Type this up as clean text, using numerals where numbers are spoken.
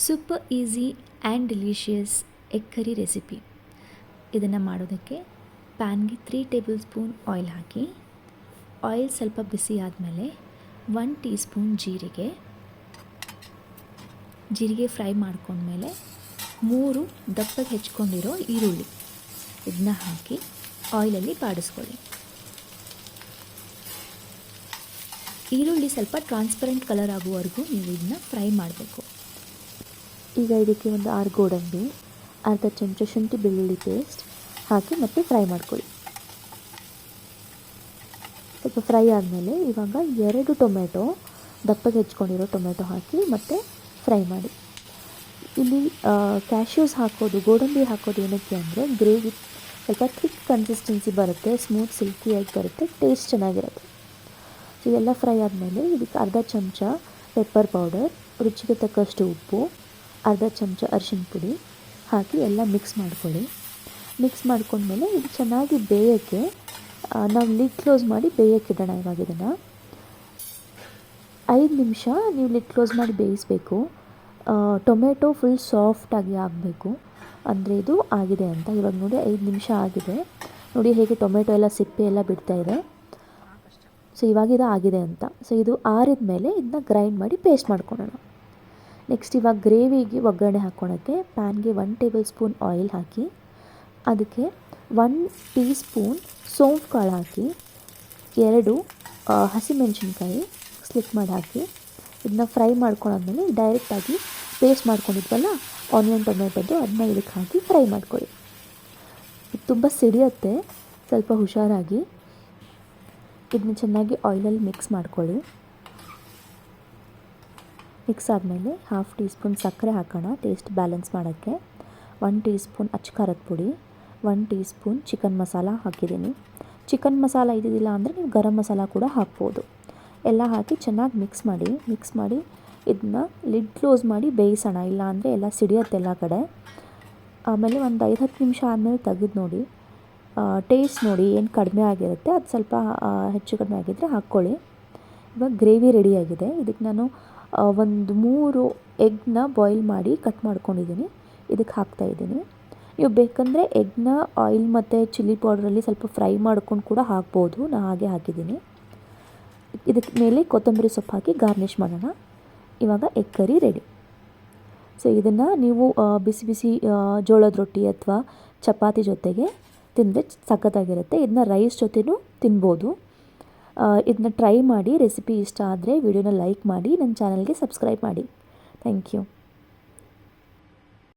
Super easy and delicious egg curry recipe. ಇದನ್ನು ಮಾಡೋದಕ್ಕೆ ಪ್ಯಾನ್ಗೆ 3 ಟೇಬಲ್ ಸ್ಪೂನ್ ಆಯಿಲ್ ಹಾಕಿ, oil ಸ್ವಲ್ಪ ಬಿಸಿ ಆದಮೇಲೆ 1 ಟೀ ಸ್ಪೂನ್ ಜೀರಿಗೆ ಫ್ರೈ ಮಾಡ್ಕೊಂಡ್ಮೇಲೆ 3 ದಪ್ಪಗೆ ಹೆಚ್ಕೊಂಡಿರೋ ಈರುಳ್ಳಿ ಇದನ್ನ ಹಾಕಿ ಆಯಿಲಲ್ಲಿ ಬಾಡಿಸ್ಕೊಳ್ಳಿ. ಈರುಳ್ಳಿ ಸ್ವಲ್ಪ ಟ್ರಾನ್ಸ್ಪರೆಂಟ್ ಕಲರ್ ಆಗುವವರೆಗೂ ನೀವು ಇದನ್ನ ಫ್ರೈ ಮಾಡಬೇಕು. ಈಗ ಇದಕ್ಕೆ ಒಂದು 6 ಗೋಡಂಬಿ, ಅರ್ಧ ಚಮಚ ಶುಂಠಿ ಬೆಳ್ಳುಳ್ಳಿ ಪೇಸ್ಟ್ ಹಾಕಿ ಮತ್ತೆ ಫ್ರೈ ಮಾಡ್ಕೊಳ್ಳಿ. ಸ್ವಲ್ಪ ಫ್ರೈ ಆದಮೇಲೆ ಇವಾಗ 2 ಟೊಮೆಟೊ, ದಪ್ಪಗೆ ಹೆಚ್ಕೊಂಡಿರೋ ಟೊಮೆಟೊ ಹಾಕಿ ಮತ್ತೆ ಫ್ರೈ ಮಾಡಿ. ಇಲ್ಲಿ ಕ್ಯಾಶ್ಯೂಸ್ ಹಾಕೋದು, ಗೋಡಂಬಿ ಹಾಕೋದು ಏನಕ್ಕೆ ಅಂದರೆ ಗ್ರೇವಿ ಸ್ವಲ್ಪ ಥಿಕ್ ಕನ್ಸಿಸ್ಟೆನ್ಸಿ ಬರುತ್ತೆ, ಸ್ಮೂತ್ ಸಿಲ್ಕಿಯಾಗಿ ಬರುತ್ತೆ, ಟೇಸ್ಟ್ ಚೆನ್ನಾಗಿರುತ್ತೆ. ಇದೆಲ್ಲ ಫ್ರೈ ಆದಮೇಲೆ ಇದಕ್ಕೆ ಅರ್ಧ ಚಮಚ ಪೆಪ್ಪರ್ ಪೌಡರ್, ರುಚಿಗೆ ತಕ್ಕಷ್ಟು ಉಪ್ಪು, ಅರ್ಧ ಚಮಚ ಅರಿಶಿನ ಪುಡಿ ಹಾಕಿ ಎಲ್ಲ ಮಿಕ್ಸ್ ಮಾಡ್ಕೊಳ್ಳಿ. ಮಿಕ್ಸ್ ಮಾಡ್ಕೊಂಡ್ಮೇಲೆ ಇದು ಚೆನ್ನಾಗಿ ಬೇಯೋಕ್ಕೆ ನಾವು ಲಿಡ್ ಕ್ಲೋಸ್ ಮಾಡಿ ಬೇಯೋಕ್ಕಿಡೋಣ. ಇವಾಗ ಇದನ್ನು 5 ನಿಮಿಷ ನೀವು ಲಿಡ್ ಕ್ಲೋಸ್ ಮಾಡಿ ಬೇಯಿಸಬೇಕು. ಟೊಮೆಟೊ ಫುಲ್ ಸಾಫ್ಟಾಗಿ ಆಗಬೇಕು, ಅಂದರೆ ಇದು ಆಗಿದೆ ಅಂತ. ಇವಾಗ ನೋಡಿ 5 ನಿಮಿಷ ಆಗಿದೆ. ನೋಡಿ ಹೇಗೆ ಟೊಮೆಟೊ ಎಲ್ಲ ಸಿಪ್ಪೆ ಎಲ್ಲ ಬಿಡ್ತಾ ಇದೆ. ಸೊ ಇವಾಗ ಇದು ಆಗಿದೆ ಅಂತ. ಸೊ ಇದು ಆರಿದ ಮೇಲೆ ಇದನ್ನ ಗ್ರೈಂಡ್ ಮಾಡಿ ಪೇಸ್ಟ್ ಮಾಡ್ಕೊಳ್ಳೋಣ. ನೆಕ್ಸ್ಟ್ ಇವಾಗ ಗ್ರೇವಿಗೆ ಒಗ್ಗರಣೆ ಹಾಕ್ಕೊಳಕ್ಕೆ ಪ್ಯಾನ್ಗೆ 1 ಟೇಬಲ್ ಸ್ಪೂನ್ ಆಯಿಲ್ ಹಾಕಿ, ಅದಕ್ಕೆ 1 ಟೀ ಸ್ಪೂನ್ ಸೋಂಪು ಕಾಳು ಹಾಕಿ, 2 ಹಸಿಮೆಣಸಿನ್ಕಾಯಿ ಸ್ಲಿಟ್ ಮಾಡಿ ಹಾಕಿ ಇದನ್ನ ಫ್ರೈ ಮಾಡ್ಕೊಂಡಾದ್ಮೇಲೆ ಡೈರೆಕ್ಟಾಗಿ ಪೇಸ್ಟ್ ಮಾಡ್ಕೊಂಡಿದ್ವಲ್ಲ ಆನಿಯನ್ ಟೊಮೆಟೊದು ಅದನ್ನ ಇದಕ್ಕೆ ಹಾಕಿ ಫ್ರೈ ಮಾಡ್ಕೊಳ್ಳಿ. ಇದು ತುಂಬ ಸಿಡಿಯುತ್ತೆ, ಸ್ವಲ್ಪ ಹುಷಾರಾಗಿ ಇದನ್ನ ಚೆನ್ನಾಗಿ ಆಯಿಲಲ್ಲಿ ಮಿಕ್ಸ್ ಮಾಡ್ಕೊಳ್ಳಿ. ಮಿಕ್ಸ್ ಆದಮೇಲೆ 1/2 ಟೀ ಸ್ಪೂನ್ ಸಕ್ಕರೆ ಹಾಕೋಣ ಟೇಸ್ಟ್ ಬ್ಯಾಲೆನ್ಸ್ ಮಾಡೋಕ್ಕೆ. 1 ಟೀ ಸ್ಪೂನ್ ಅಚ್ಚ ಖಾರದ ಪುಡಿ, 1 ಟೀ ಸ್ಪೂನ್ ಚಿಕನ್ ಮಸಾಲ ಹಾಕಿದ್ದೀನಿ. ಚಿಕನ್ ಮಸಾಲ ಇದ್ದಿದ್ದಿಲ್ಲ ಅಂದರೆ ನೀವು ಗರಂ ಮಸಾಲ ಕೂಡ ಹಾಕ್ಬೋದು. ಎಲ್ಲ ಹಾಕಿ ಚೆನ್ನಾಗಿ ಮಿಕ್ಸ್ ಮಾಡಿ ಇದನ್ನ ಲಿಡ್ ಕ್ಲೋಸ್ ಮಾಡಿ ಬೇಯಿಸೋಣ, ಇಲ್ಲ ಅಂದರೆ ಎಲ್ಲ ಸಿಡಿಯುತ್ತೆ ಎಲ್ಲ ಕಡೆ. ಆಮೇಲೆ ಒಂದು 5-10 ನಿಮಿಷ ಆದಮೇಲೆ ತೆಗೆದು ನೋಡಿ, ಟೇಸ್ಟ್ ನೋಡಿ ಏನು ಕಡಿಮೆ ಆಗಿರುತ್ತೆ ಅದು ಸ್ವಲ್ಪ ಹೆಚ್ಚು ಕಡಿಮೆ ಆಗಿದ್ದರೆ ಹಾಕ್ಕೊಳ್ಳಿ. ಇವಾಗ ಗ್ರೇವಿ ರೆಡಿಯಾಗಿದೆ. ಇದಕ್ಕೆ ನಾನು ಒಂದು 3 ಎಗ್ನ ಬಾಯ್ಲ್ ಮಾಡಿ ಕಟ್ ಮಾಡ್ಕೊಂಡಿದ್ದೀನಿ, ಇದಕ್ಕೆ ಹಾಕ್ತಾಯಿದ್ದೀನಿ. ನೀವು ಬೇಕಂದರೆ ಎಗ್ನ ಆಯಿಲ್ ಮತ್ತು ಚಿಲ್ಲಿ ಪೌಡ್ರಲ್ಲಿ ಸ್ವಲ್ಪ ಫ್ರೈ ಮಾಡ್ಕೊಂಡು ಕೂಡ ಹಾಕ್ಬೋದು, ನಾನು ಹಾಗೆ ಹಾಕಿದ್ದೀನಿ. ಇದಕ್ಕೆ ಮೇಲೆ ಕೊತ್ತಂಬರಿ ಸೊಪ್ಪು ಹಾಕಿ ಗಾರ್ನಿಷ್ ಮಾಡೋಣ. ಇವಾಗ ಎಗ್ ಕರಿ ರೆಡಿ. ಸೊ ಇದನ್ನು ನೀವು ಬಿಸಿ ಬಿಸಿ ಜೋಳದ ರೊಟ್ಟಿ ಅಥವಾ ಚಪಾತಿ ಜೊತೆಗೆ ತಿಂದರೆ ಸಖತ್ತಾಗಿರುತ್ತೆ. ಇದನ್ನ ರೈಸ್ ಜೊತೆನೂ ತಿನ್ಬೋದು. ಇದನ್ನ ಟ್ರೈ ಮಾಡಿ. ರೆಸಿಪಿ ಇಷ್ಟ ಆದರೆ ವಿಡಿಯೋನ ಲೈಕ್ ಮಾಡಿ, ನನ್ನ ಚಾನಲ್ಗೆ ಸಬ್ಸ್ಕ್ರೈಬ್ ಮಾಡಿ. Thank you.